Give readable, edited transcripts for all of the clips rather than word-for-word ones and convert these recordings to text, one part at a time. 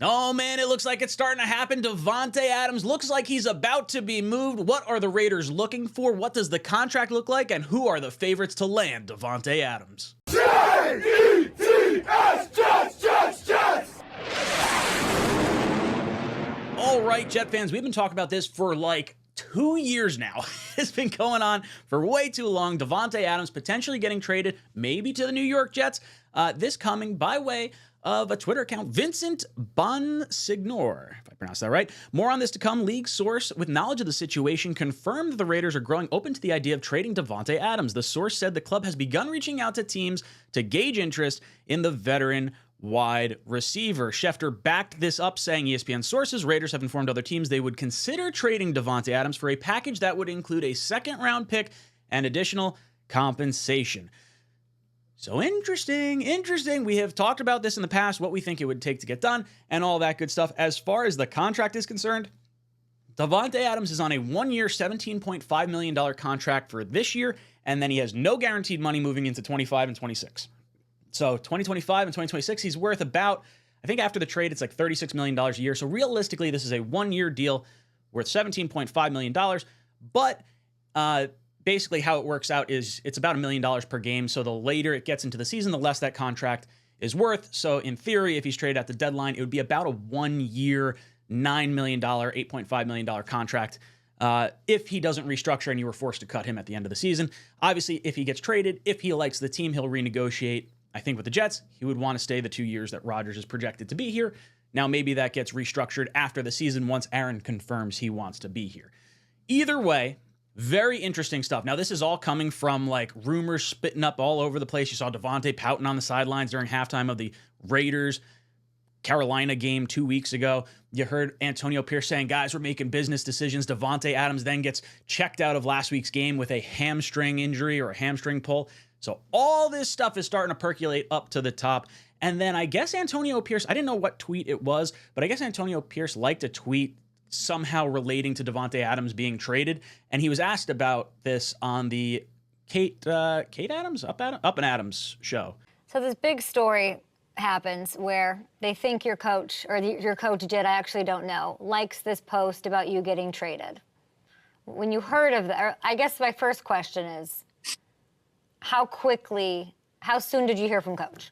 Oh, man, it looks like it's starting to happen. Davante Adams looks like he's about to be moved. What are the Raiders looking for? What does the contract look like? And who are the favorites to land Davante Adams? Jets! All right, Jet fans, we've been talking about this for like 2 years now. It's been going on for way too long. Davante Adams potentially getting traded, maybe to the New York Jets. This coming by way of a Twitter account, Vincent Bonsignor, if I pronounced that right. More on this to come. League source with knowledge of the situation confirmed that the Raiders are growing open to the idea of trading Davante Adams. The source said the club has begun reaching out to teams to gauge interest in the veteran wide receiver. Schefter backed this up, saying ESPN sources, Raiders have informed other teams they would consider trading Davante Adams for a package that would include a second-round pick and additional compensation. So interesting. We have talked about this in the past, what we think it would take to get done, and all that good stuff. As far as the contract is concerned, Davante Adams is on a 1-year, $17.5 million contract for this year, and then he has no guaranteed money moving into 25 and 26. So 2025 and 2026, he's worth about, I think after the trade, it's like $36 million a year. So realistically, this is a 1-year deal worth $17.5 million. But basically how it works out is it's about $1 million per game. So the later it gets into the season, the less that contract is worth. So in theory, if he's traded at the deadline, it would be about a 1-year, $9 million, $8.5 million contract if he doesn't restructure and you were forced to cut him at the end of the season. Obviously, if he gets traded, if he likes the team, he'll renegotiate. I think with the Jets, he would want to stay the 2 years that Rodgers is projected to be here. Now, maybe that gets restructured after the season once Aaron confirms he wants to be here. Either way, very interesting stuff. Now, this is all coming from like rumors spitting up all over the place. You saw Davante pouting on the sidelines during halftime of the Raiders-Carolina game 2 weeks ago. You heard Antonio Pierce saying, guys, we're making business decisions. Davante Adams then gets checked out of last week's game with a hamstring injury or a hamstring pull. So all this stuff is starting to percolate up to the top. And then I guess Antonio Pierce, I didn't know what tweet it was, but I guess Antonio Pierce liked a tweet somehow relating to Davante Adams being traded. And he was asked about this on the Kate Adams, Up and Adams show. So this big story happens where they think your coach, or your coach did, I actually don't know, likes this post about you getting traded. When you heard of that, I guess my first question is, how soon did you hear from Coach?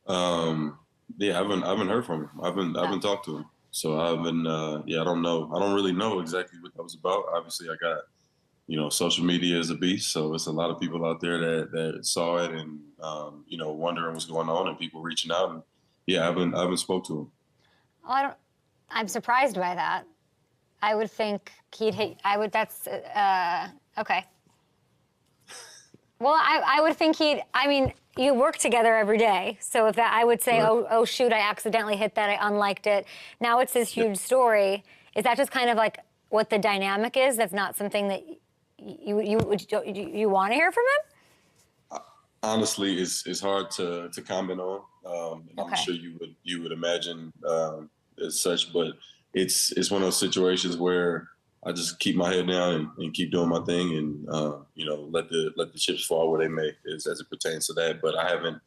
Yeah, I haven't heard from him. I haven't talked to him. So I haven't, I don't know. I don't really know exactly what that was about. Obviously, I got, social media is a beast. So it's a lot of people out there that saw it and, wondering what's going on and people reaching out. And yeah, I haven't spoke to him. Well, I'm surprised by that. I would think that's, okay. Well, I would think you work together every day. So if that, I would say, right. oh, shoot, I accidentally hit that. I unliked it. Now it's this huge story. Is that just kind of like what the dynamic is? That's not something that you want to hear from him? Honestly, it's hard to comment on. Okay. I'm sure you would imagine as such, but it's one of those situations where I just keep my head down and keep doing my thing and, let the chips fall where they may as it pertains to that. But I haven't,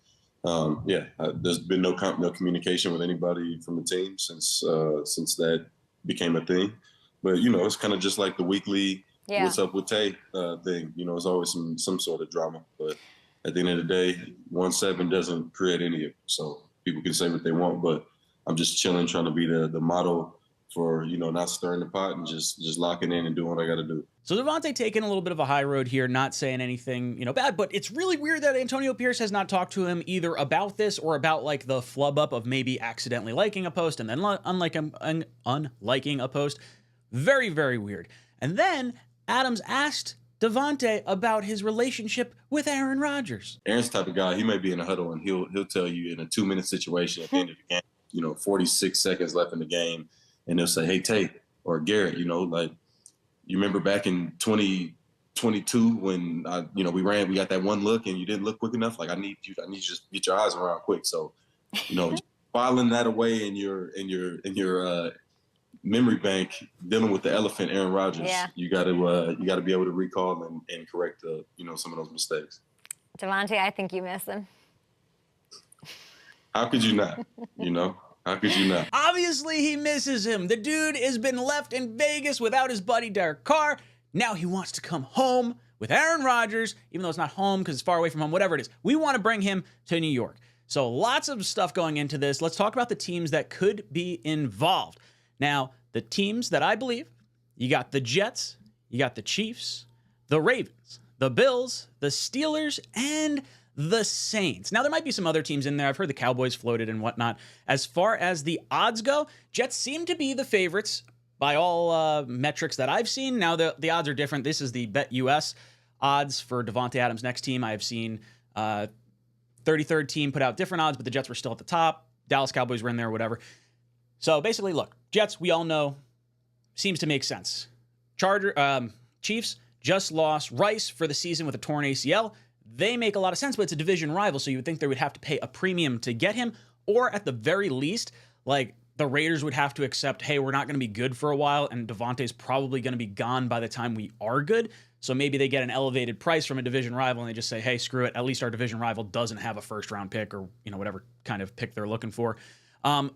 there's been no communication with anybody from the team since that became a thing. But, it's kind of just like the weekly what's up with Tay thing. It's always some sort of drama. But at the end of the day, 1-7 doesn't create any of it. So people can say what they want, but I'm just chilling, trying to be the model for, not stirring the pot and just locking in and doing what I got to do. So Davante taking a little bit of a high road here, not saying anything, bad, but it's really weird that Antonio Pierce has not talked to him either about this or about like the flub up of maybe accidentally liking a post and then unliking a post. Very, very weird. And then Adams asked Davante about his relationship with Aaron Rodgers. Aaron's the type of guy, he may be in a huddle and he'll tell you in a 2-minute situation at the end of the game, 46 seconds left in the game, and they'll say, hey, Tay or Garrett, you remember back in 2022 when we got that one look and you didn't look quick enough. Like I need you to just get your eyes around quick. So, filing that away in your memory bank, dealing with the elephant, Aaron Rodgers. Yeah. You got to be able to recall and correct some of those mistakes. Davante, I think you miss him. How could you not? How could you not? Obviously, he misses him. The dude has been left in Vegas without his buddy Derek Carr. Now he wants to come home with Aaron Rodgers, even though it's not home because it's far away from home, whatever it is. We want to bring him to New York. So lots of stuff going into this. Let's talk about the teams that could be involved. Now, the teams that I believe, you got the Jets, you got the Chiefs, the Ravens, the Bills, the Steelers, and the Saints. Now, there might be some other teams in there. I've heard the Cowboys floated and whatnot. As far as the odds go, Jets seem to be the favorites by all metrics that I've seen. Now, the odds are different. This is the BetUS odds for Davante Adams' next team. I have seen 33rd team put out different odds, but the Jets were still at the top. Dallas Cowboys were in there, whatever. So basically, look, Jets, we all know, seems to make sense. Chiefs just lost Rice for the season with a torn ACL. They make a lot of sense, but it's a division rival, so you would think they would have to pay a premium to get him, or at the very least, like the Raiders would have to accept, hey, we're not going to be good for a while, and Davante's probably going to be gone by the time we are good. So maybe they get an elevated price from a division rival, and they just say, hey, screw it. At least our division rival doesn't have a first-round pick or whatever kind of pick they're looking for.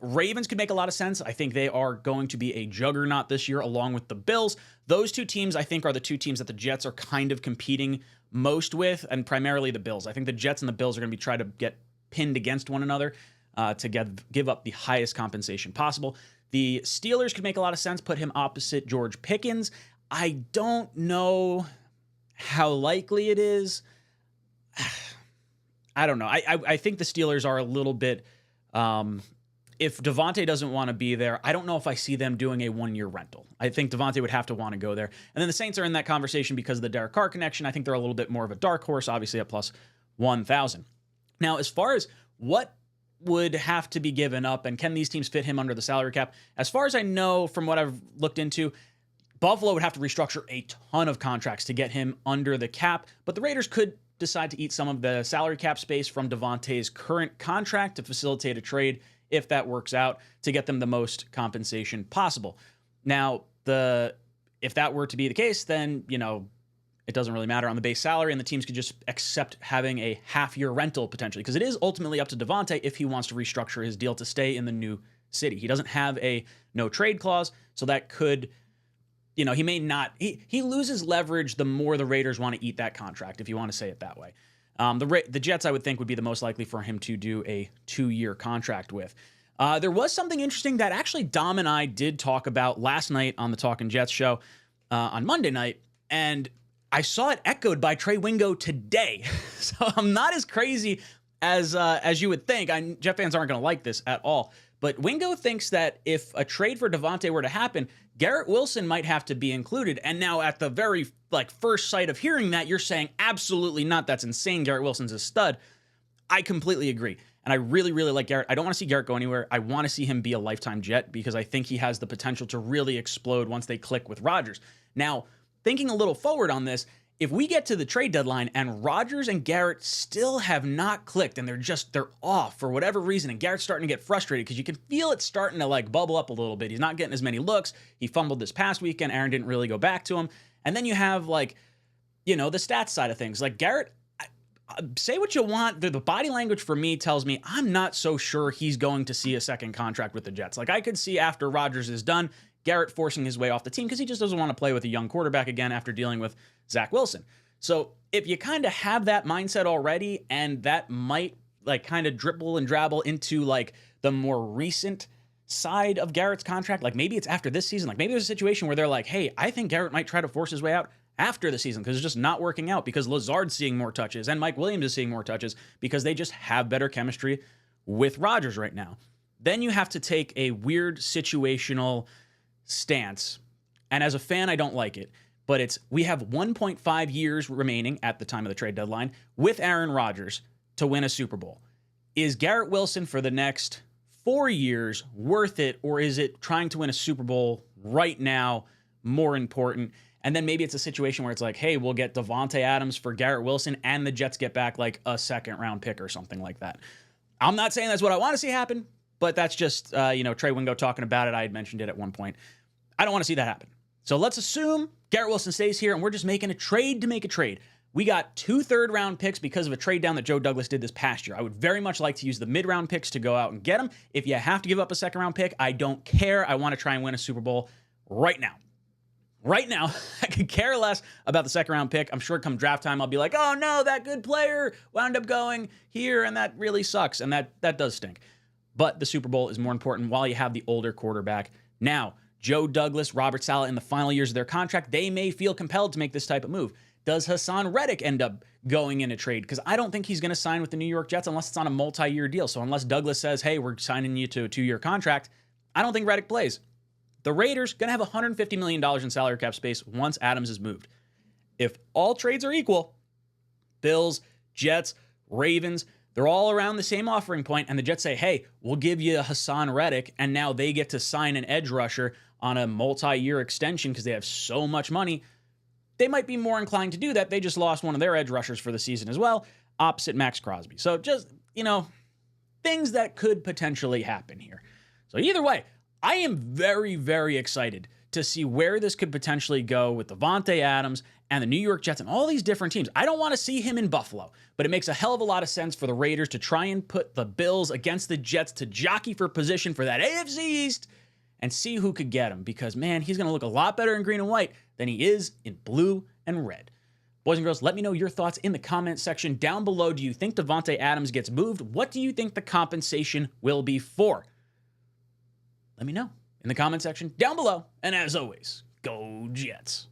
Ravens could make a lot of sense. I think they are going to be a juggernaut this year along with the Bills. Those two teams, I think, are the two teams that the Jets are kind of competing most with, and primarily the Bills. I think the Jets and the Bills are going to be trying to get pinned against one another to give up the highest compensation possible. The Steelers could make a lot of sense, put him opposite George Pickens. I don't know how likely it is. I don't know. I think the Steelers are a little bit... if Davante doesn't want to be there, I don't know if I see them doing a one-year rental. I think Davante would have to want to go there. And then the Saints are in that conversation because of the Derek Carr connection. I think they're a little bit more of a dark horse, obviously at plus 1,000. Now, as far as what would have to be given up and can these teams fit him under the salary cap, as far as I know from what I've looked into, Buffalo would have to restructure a ton of contracts to get him under the cap, but the Raiders could decide to eat some of the salary cap space from Davante's current contract to facilitate a trade if that works out, to get them the most compensation possible. Now, if that were to be the case, then, it doesn't really matter on the base salary, and the teams could just accept having a half-year rental potentially, because it is ultimately up to Davante if he wants to restructure his deal to stay in the new city. He doesn't have a no-trade clause, so that could, he may not, he loses leverage the more the Raiders want to eat that contract, if you want to say it that way. The Jets, I would think, would be the most likely for him to do a 2-year contract with. There was something interesting that actually Dom and I did talk about last night on the Talkin' Jets show on Monday night, and I saw it echoed by Trey Wingo today. So I'm not as crazy as you would think. Jet fans aren't going to like this at all. But Wingo thinks that if a trade for Davante were to happen, Garrett Wilson might have to be included. And now at the very first sight of hearing that, you're saying absolutely not. That's insane. Garrett Wilson's a stud. I completely agree. And I really, really like Garrett. I don't want to see Garrett go anywhere. I want to see him be a lifetime Jet because I think he has the potential to really explode once they click with Rodgers. Now, thinking a little forward on this, if we get to the trade deadline and Rodgers and Garrett still have not clicked and they're off for whatever reason, and Garrett's starting to get frustrated because you can feel it starting to bubble up a little bit. He's not getting as many looks. He fumbled this past weekend. Aaron didn't really go back to him. And then you have the stats side of things. Garrett, say what you want. The body language for me tells me I'm not so sure he's going to see a second contract with the Jets. I could see after Rodgers is done, Garrett forcing his way off the team because he just doesn't want to play with a young quarterback again after dealing with Zach Wilson. So if you kind of have that mindset already, and that might kind of dribble and drabble into the more recent side of Garrett's contract, maybe it's after this season, maybe there's a situation where they're hey, I think Garrett might try to force his way out after the season because it's just not working out because Lazard's seeing more touches and Mike Williams is seeing more touches because they just have better chemistry with Rodgers right now. Then you have to take a weird situational stance. And as a fan, I don't like it. But we have 1.5 years remaining at the time of the trade deadline with Aaron Rodgers to win a Super Bowl. Is Garrett Wilson for the next 4 years worth it, or is it trying to win a Super Bowl right now more important? And then maybe it's a situation where it's hey, we'll get Davante Adams for Garrett Wilson and the Jets get back a second-round pick or something like that. I'm not saying that's what I want to see happen, but that's just, Trey Wingo talking about it. I had mentioned it at one point. I don't want to see that happen. So let's assume Garrett Wilson stays here and we're just making a trade to make a trade. We got 2 third-round picks because of a trade down that Joe Douglas did this past year. I would very much like to use the mid-round picks to go out and get them. If you have to give up a second-round pick, I don't care. I want to try and win a Super Bowl right now. Right now, I could care less about the second-round pick. I'm sure come draft time, I'll be like, oh, no, that good player wound up going here, and that really sucks, and that does stink. But the Super Bowl is more important while you have the older quarterback. Now, Joe Douglas, Robert Saleh, in the final years of their contract, they may feel compelled to make this type of move. Does Haason Reddick end up going in a trade? Because I don't think he's going to sign with the New York Jets unless it's on a multi-year deal. So unless Douglas says, hey, we're signing you to a 2-year contract, I don't think Reddick plays. The Raiders going to have $150 million in salary cap space once Adams is moved. If all trades are equal, Bills, Jets, Ravens, they're all around the same offering point, and the Jets say, hey, we'll give you Haason Reddick, and now they get to sign an edge rusher on a multi-year extension because they have so much money, they might be more inclined to do that. They just lost one of their edge rushers for the season as well, opposite Max Crosby. So just, things that could potentially happen here. So either way, I am very, very excited to see where this could potentially go with Davante Adams and the New York Jets and all these different teams. I don't want to see him in Buffalo, but it makes a hell of a lot of sense for the Raiders to try and put the Bills against the Jets to jockey for position for that AFC East and see who could get him, because, man, he's going to look a lot better in green and white than he is in blue and red. Boys and girls, let me know your thoughts in the comment section down below. Do you think Davante Adams gets moved? What do you think the compensation will be for? Let me know in the comment section down below. And as always, go Jets.